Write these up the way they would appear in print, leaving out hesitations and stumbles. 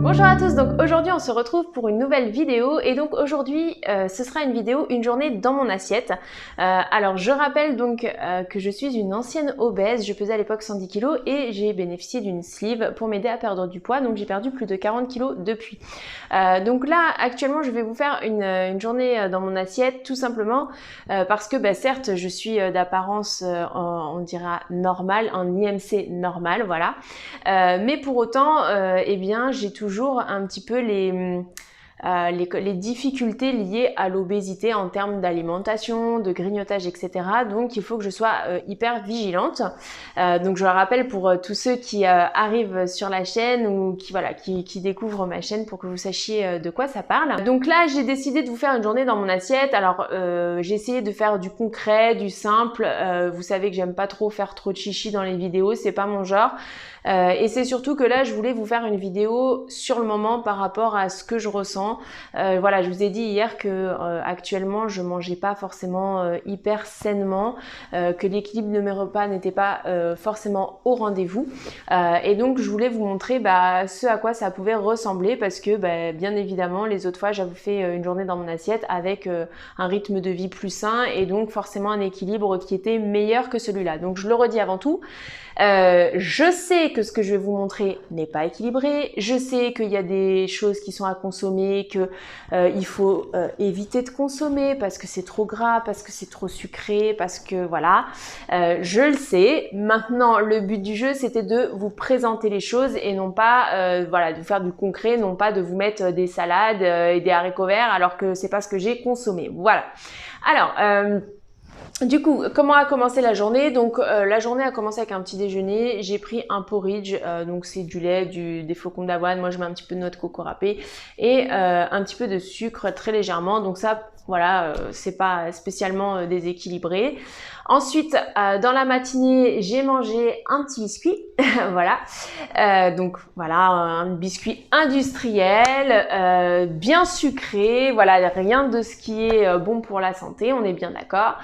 Bonjour à tous, donc aujourd'hui on se retrouve pour une nouvelle vidéo et donc aujourd'hui ce sera une vidéo une journée dans mon assiette. Alors je rappelle donc que je suis une ancienne obèse, je pesais à l'époque 110 kg et j'ai bénéficié d'une sleeve pour m'aider à perdre du poids, donc j'ai perdu plus de 40 kg depuis. Donc là actuellement je vais vous faire une journée dans mon assiette tout simplement parce que certes je suis d'apparence on dira normale, en IMC normal, voilà. Mais pour autant eh bien j'ai toujours un petit peu les difficultés liées à l'obésité en termes d'alimentation, de grignotage, etc. Donc il faut que je sois hyper vigilante. Donc je le rappelle pour tous ceux qui arrivent sur la chaîne ou qui découvrent ma chaîne pour que vous sachiez de quoi ça parle. Donc là j'ai décidé de vous faire une journée dans mon assiette. Alors j'ai essayé de faire du concret, du simple. Vous savez que j'aime pas trop faire trop de chichi dans les vidéos, c'est pas mon genre. Et c'est surtout que là je voulais vous faire une vidéo sur le moment par rapport à ce que je ressens. Voilà, je vous ai dit hier que actuellement je mangeais pas forcément hyper sainement, que l'équilibre de mes repas n'était pas forcément au rendez-vous, et donc je voulais vous montrer ce à quoi ça pouvait ressembler parce que bien évidemment les autres fois j'avais fait une journée dans mon assiette avec un rythme de vie plus sain et donc forcément un équilibre qui était meilleur que celui-là. Donc je le redis avant tout, je sais que ce que je vais vous montrer n'est pas équilibré, je sais qu'il y a des choses qui sont à consommer, que il faut éviter de consommer parce que c'est trop gras, parce que c'est trop sucré, parce que voilà, je le sais. Maintenant le but du jeu c'était de vous présenter les choses et non pas voilà, de faire du concret, non pas de vous mettre des salades et des haricots verts alors que c'est pas ce que j'ai consommé. Voilà. Alors du coup, comment a commencé la journée? Donc la journée a commencé avec un petit déjeuner. J'ai pris un porridge, donc c'est du lait, des flocons d'avoine. Moi je mets un petit peu de noix de coco râpée et un petit peu de sucre très légèrement. Donc ça, voilà, c'est pas spécialement déséquilibré. Ensuite, dans la matinée, j'ai mangé un petit biscuit, voilà. Donc voilà, un biscuit industriel, bien sucré. Voilà, rien de ce qui est bon pour la santé, on est bien d'accord.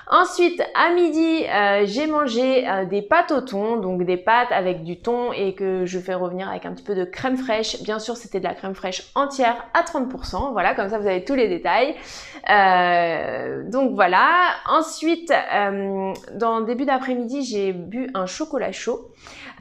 Ensuite, à midi, j'ai mangé des pâtes au thon, donc des pâtes avec du thon et que je fais revenir avec un petit peu de crème fraîche. Bien sûr, c'était de la crème fraîche entière à 30%. Voilà, comme ça, vous avez tous les détails. Donc voilà. Ensuite, dans le début d'après-midi, j'ai bu un chocolat chaud.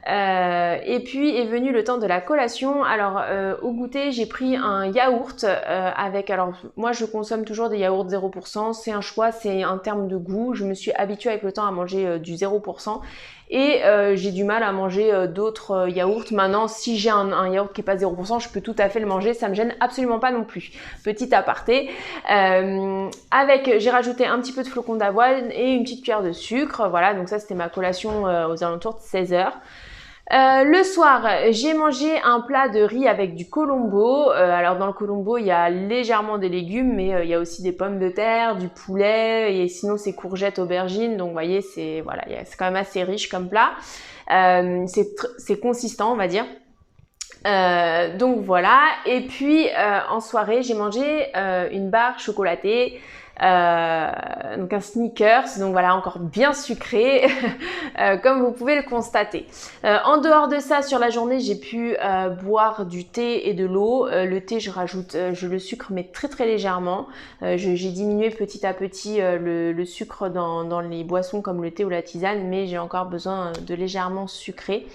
Et puis est venu le temps de la collation. Alors au goûter j'ai pris un yaourt avec, alors moi je consomme toujours des yaourts 0%, c'est un choix, c'est un terme de goût, je me suis habituée avec le temps à manger du 0% et j'ai du mal à manger d'autres yaourts. Maintenant si j'ai un yaourt qui est pas 0%, je peux tout à fait le manger, ça me gêne absolument pas non plus. Petit aparté, j'ai rajouté un petit peu de flocons d'avoine et une petite cuillère de sucre. Voilà, donc ça c'était ma collation aux alentours de 16h. Le soir, j'ai mangé un plat de riz avec du colombo. Alors dans le colombo, il y a légèrement des légumes, mais il y a aussi des pommes de terre, du poulet, et sinon c'est courgettes, aubergines. Donc vous voyez, c'est quand même assez riche comme plat. C'est consistant, on va dire. Donc voilà. Et puis en soirée, j'ai mangé une barre chocolatée. Donc un Snickers, donc voilà, encore bien sucré comme vous pouvez le constater. En dehors de ça, sur la journée j'ai pu boire du thé et de l'eau. Le thé je le sucre mais très très légèrement. J'ai diminué petit à petit le sucre dans les boissons comme le thé ou la tisane, mais j'ai encore besoin de légèrement sucré.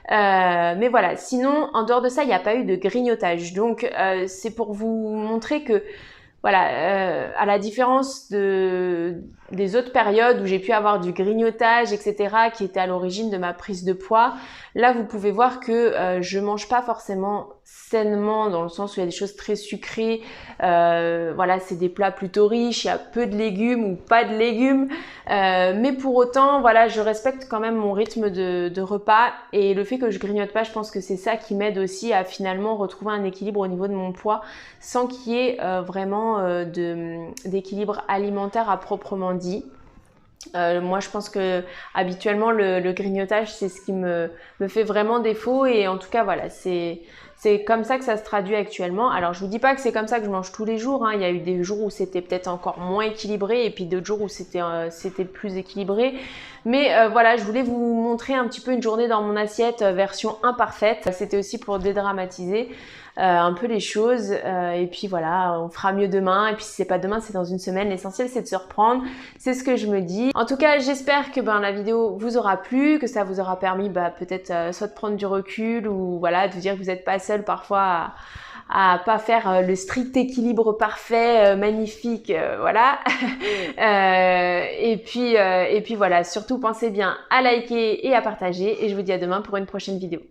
Mais voilà, sinon en dehors de ça il n'y a pas eu de grignotage, donc c'est pour vous montrer que voilà, à la différence des autres périodes où j'ai pu avoir du grignotage, etc., qui était à l'origine de ma prise de poids, là vous pouvez voir que je mange pas forcément sainement dans le sens où il y a des choses très sucrées. Voilà, c'est des plats plutôt riches, il y a peu de légumes ou pas de légumes, mais pour autant, voilà, je respecte quand même mon rythme de repas et le fait que je grignote pas, je pense que c'est ça qui m'aide aussi à finalement retrouver un équilibre au niveau de mon poids sans qu'il y ait vraiment d'équilibre alimentaire à proprement dit. Moi je pense que habituellement le grignotage c'est ce qui me fait vraiment défaut et en tout cas voilà, c'est C'est comme ça que ça se traduit actuellement. Alors je vous dis pas que c'est comme ça que je mange tous les jours, hein. Il y a eu des jours où c'était peut-être encore moins équilibré et puis d'autres jours où c'était plus équilibré. Mais voilà, je voulais vous montrer un petit peu une journée dans mon assiette version imparfaite. C'était aussi pour dédramatiser un peu les choses. Et puis voilà, on fera mieux demain. Et puis si c'est pas demain, c'est dans une semaine. L'essentiel, c'est de se reprendre. C'est ce que je me dis. En tout cas, j'espère que la vidéo vous aura plu, que ça vous aura permis peut-être soit de prendre du recul ou voilà, de vous dire que vous n'êtes pas seul parfois à pas faire le strict équilibre parfait, magnifique, voilà. Et puis voilà, surtout pensez bien à liker et à partager et je vous dis à demain pour une prochaine vidéo.